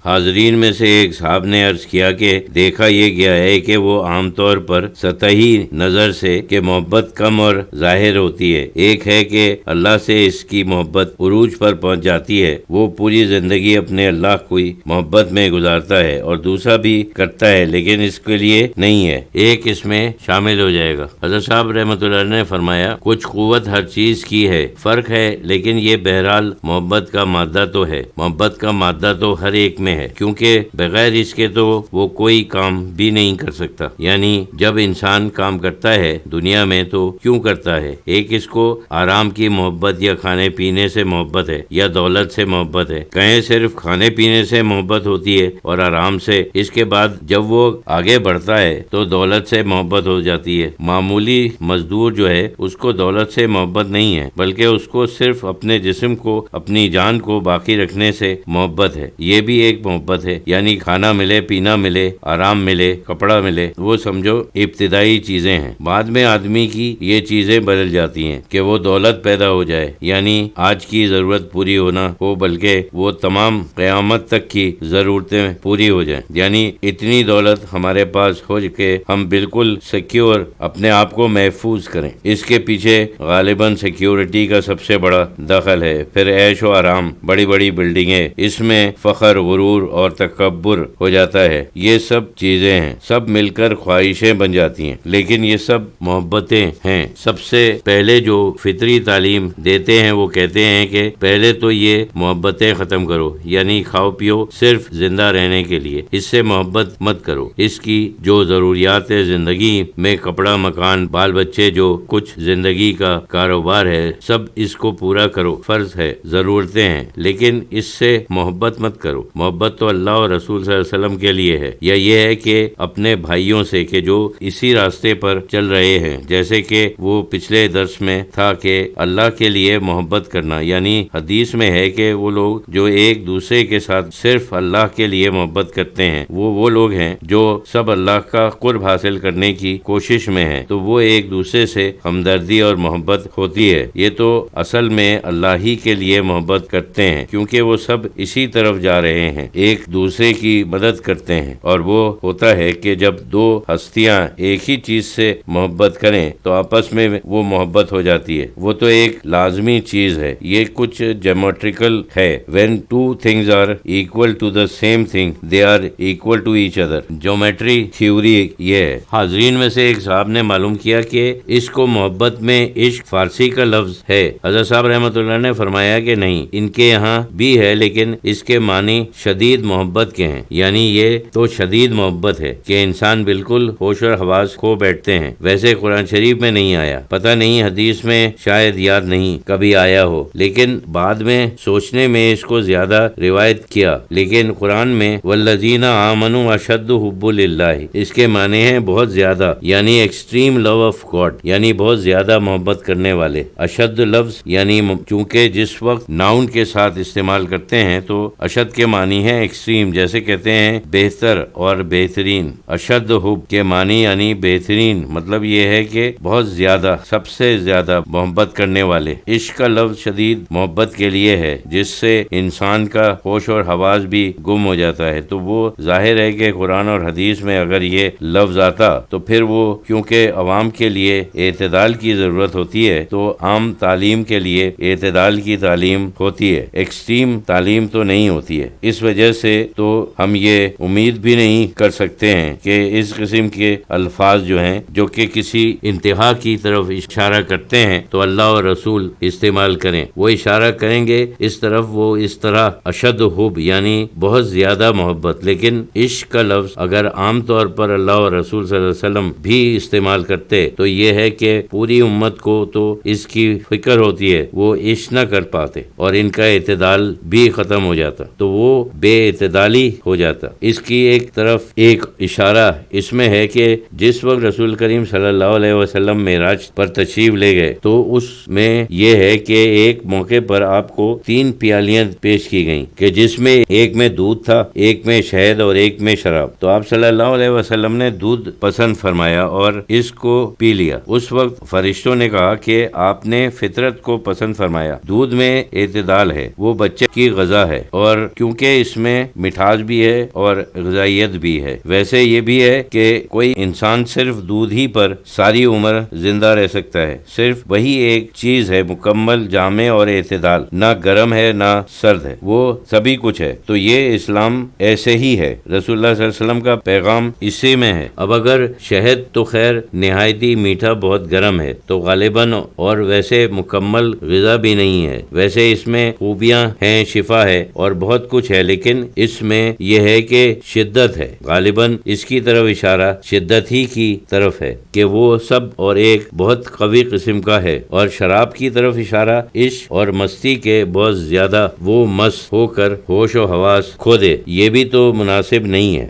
حاضرین میں سے ایک صاحب نے عرض کیا کہ دیکھا یہ گیا ہے کہ وہ عام طور پر سطحی نظر سے کہ محبت کم اور ظاہر ہوتی ہے. ایک ہے کہ اللہ سے اس کی محبت عروج پر پہنچ جاتی ہے، وہ پوری زندگی اپنے اللہ کی محبت میں گزارتا ہے، اور دوسرا بھی کرتا ہے لیکن اس کے لیے نہیں ہے، ایک اس میں شامل ہو جائے گا. حضرت صاحب رحمۃ اللہ نے فرمایا کچھ قوت ہر چیز کی ہے، فرق ہے لیکن یہ بہرحال محبت کا مادہ تو ہے. محبت کا مادہ تو ہر ایک میں ہے، کیونکہ بغیر اس کے تو وہ کوئی کام بھی نہیں کر سکتا. یعنی جب انسان کام کرتا ہے دنیا میں تو کیوں کرتا ہے؟ ایک اس کو آرام کی محبت یا کھانے پینے سے محبت ہے یا دولت سے محبت ہے. کہیں صرف کھانے پینے سے محبت ہوتی ہے اور آرام سے، اس کے بعد جب وہ آگے بڑھتا ہے تو دولت سے محبت ہو جاتی ہے. معمولی مزدور جو ہے اس کو دولت سے محبت نہیں ہے، بلکہ اس کو صرف اپنے جسم کو، اپنی جان کو باقی رکھنے سے محبت ہے. یہ بھی ایک محبت ہے، یعنی کھانا ملے، پینا ملے، آرام ملے، کپڑا ملے، وہ سمجھو ابتدائی چیزیں ہیں. بعد میں آدمی کی یہ چیزیں بدل جاتی ہیں کہ وہ دولت پیدا ہو جائے، یعنی آج کی ضرورت پوری ہونا ہو، بلکہ وہ تمام قیامت تک کی ضرورتیں پوری ہو جائیں. یعنی اتنی دولت ہمارے پاس ہو کہ ہم بالکل سیکیور اپنے آپ کو محفوظ کریں. اس کے پیچھے غالباً سیکیورٹی کا سب سے بڑا دخل ہے. پھر عیش و آرام، بڑی بڑی بلڈنگیں، اس میں فخر، غرور اور تکبر ہو جاتا ہے. یہ سب چیزیں ہیں، سب مل کر خواہشیں بن جاتی ہیں، لیکن یہ سب محبتیں ہیں. سب سے پہلے جو فطری تعلیم دیتے ہیں وہ کہتے ہیں کہ پہلے تو یہ محبتیں ختم کرو، یعنی کھاؤ پیو صرف زندہ رہنے کے لیے، اس سے محبت مت کرو. اس کی جو ضروریات زندگی میں، کپڑا، مکان، بال بچے، جو کچھ زندگی کا کاروبار ہے، سب اس کو پورا کرو، فرض ہے، ضرورتیں ہیں، لیکن اس سے محبت مت کرو. محبت تو اللہ اور رسول صلی اللہ علیہ وسلم کے لیے ہے، یا یہ ہے کہ اپنے بھائیوں سے کہ جو اسی راستے پر چل رہے ہیں. جیسے کہ وہ پچھلے درس میں تھا کہ اللہ کے لیے محبت کرنا، یعنی حدیث میں ہے کہ وہ لوگ جو ایک دوسرے کے ساتھ صرف اللہ کے لیے محبت کرتے ہیں، وہ لوگ ہیں جو سب اللہ کا قرب حاصل کرنے کی کوشش میں ہیں، تو وہ ایک دوسرے سے ہمدردی اور محبت ہوتی ہے. یہ تو اصل میں اللہ ہی کے لیے محبت کرتے ہیں، کیونکہ وہ سب اسی طرف جا رہے ہیں، ایک دوسرے کی مدد کرتے ہیں. اور وہ ہوتا ہے کہ جب دو ہستیاں ایک ہی چیز سے محبت کریں تو آپس میں وہ محبت ہو جاتی ہے. وہ تو ایک لازمی چیز ہے، یہ کچھ جیومیٹریکل ہے. when two things are equal to the same thing they are equal to each other. Geometry theory یہ ہے. حاضرین میں سے ایک صاحب نے معلوم کیا کہ اس کو محبت میں عشق فارسی کا لفظ ہے. حضرت صاحب رحمۃ اللہ نے فرمایا کہ نہیں، ان کے یہاں بھی ہے، لیکن اس کے معنی شدید محبت کے ہیں. یعنی یہ تو شدید محبت ہے کہ انسان بالکل ہوش اور حواس کھو بیٹھتے ہیں. ویسے قرآن شریف میں نہیں آیا، پتہ نہیں حدیث میں شاید یاد نہیں کبھی آیا ہو، لیکن بعد میں سوچنے میں اس کو زیادہ روایت کیا. لیکن قرآن میں والذین آمنوا اشد حب للہ، اس کے معنی ہیں بہت زیادہ، یعنی ایکسٹریم لو آف گاڈ، یعنی بہت زیادہ محبت کرنے والے. اشد لفظ یعنی چونکہ جس وقت ناؤن کے ساتھ استعمال کرتے ہیں تو اشد کے معنی ہے ایکسٹریم، جیسے کہتے ہیں بہتر اور بہترین. اشد حب کے معنی یعنی بہترین، مطلب یہ ہے کہ بہت زیادہ، سب سے زیادہ محبت کرنے والے. عشق کا لفظ شدید محبت کے لیے ہے، جس سے انسان کا ہوش اور حواس بھی گم ہو جاتا ہے. تو وہ ظاہر ہے کہ قرآن اور حدیث میں اگر یہ لفظ آتا تو پھر وہ کیونکہ عوام کے لیے اعتدال کی ضرورت ہوتی ہے تو عام تعلیم کے لیے اعتدال کی تعلیم ہوتی ہے، ایکسٹریم تعلیم تو نہیں ہوتی ہے. اس وجہ سے تو ہم یہ امید بھی نہیں کر سکتے ہیں کہ اس قسم کے الفاظ جو ہیں جو کہ کسی انتہا کی طرف اشارہ کرتے ہیں تو اللہ اور رسول استعمال کریں. وہ اشارہ کریں گے اس طرف، وہ اس طرح اشد حب یعنی بہت زیادہ محبت. لیکن عشق کا لفظ اگر عام طور پر اللہ اور رسول صلی اللہ علیہ وسلم بھی استعمال کرتے تو یہ ہے کہ پوری امت کو تو اس کی فکر ہوتی ہے، وہ عشق نہ کر پاتے اور ان کا اعتدال بھی ختم ہو جاتا، تو وہ بے اعتدالی ہو جاتا. اس کی ایک طرف ایک اشارہ اس میں ہے کہ جس وقت رسول کریم صلی اللہ علیہ وسلم معراج پر تشریف لے گئے تو اس میں یہ ہے کہ ایک موقع پر آپ کو 3 پیالیاں پیش کی گئیں کہ جس میں ایک میں دودھ تھا، ایک میں شہد اور ایک میں شراب. تو آپ صلی اللہ علیہ وسلم نے دودھ پسند فرمایا اور اس کو پی لیا. اس وقت فرشتوں نے کہا کہ آپ نے فطرت کو پسند فرمایا، دودھ میں اعتدال ہے، وہ بچے کی غذا ہے، اور کیونکہ اس اس میں مٹھاس بھی ہے اور غذائیت بھی ہے۔ ویسے یہ بھی ہے کہ کوئی انسان صرف دودھ ہی پر ساری عمر زندہ رہ سکتا ہے، صرف وہی ایک چیز ہے مکمل جامع اور اعتدال، نہ گرم ہے نہ سرد ہے، وہ سبھی کچھ ہے۔ تو یہ اسلام ایسے ہی ہے، رسول اللہ صلی اللہ علیہ وسلم کا پیغام اسی میں ہے۔ اب اگر شہد تو خیر نہایت ہی میٹھا بہت گرم ہے تو غالباً اور ویسے مکمل غذا بھی نہیں ہے، ویسے اس میں خوبیاں ہیں، شفا ہے اور بہت کچھ ہے، لیکن اس میں یہ ہے کہ شدت ہے، غالباً اس کی طرف اشارہ شدت ہی کی طرف ہے کہ وہ سب اور ایک بہت قوی قسم کا ہے، اور شراب کی طرف اشارہ عشق اور مستی کے بہت زیادہ وہ مست ہو کر ہوش و حواس کھو دے، یہ بھی تو مناسب نہیں ہے۔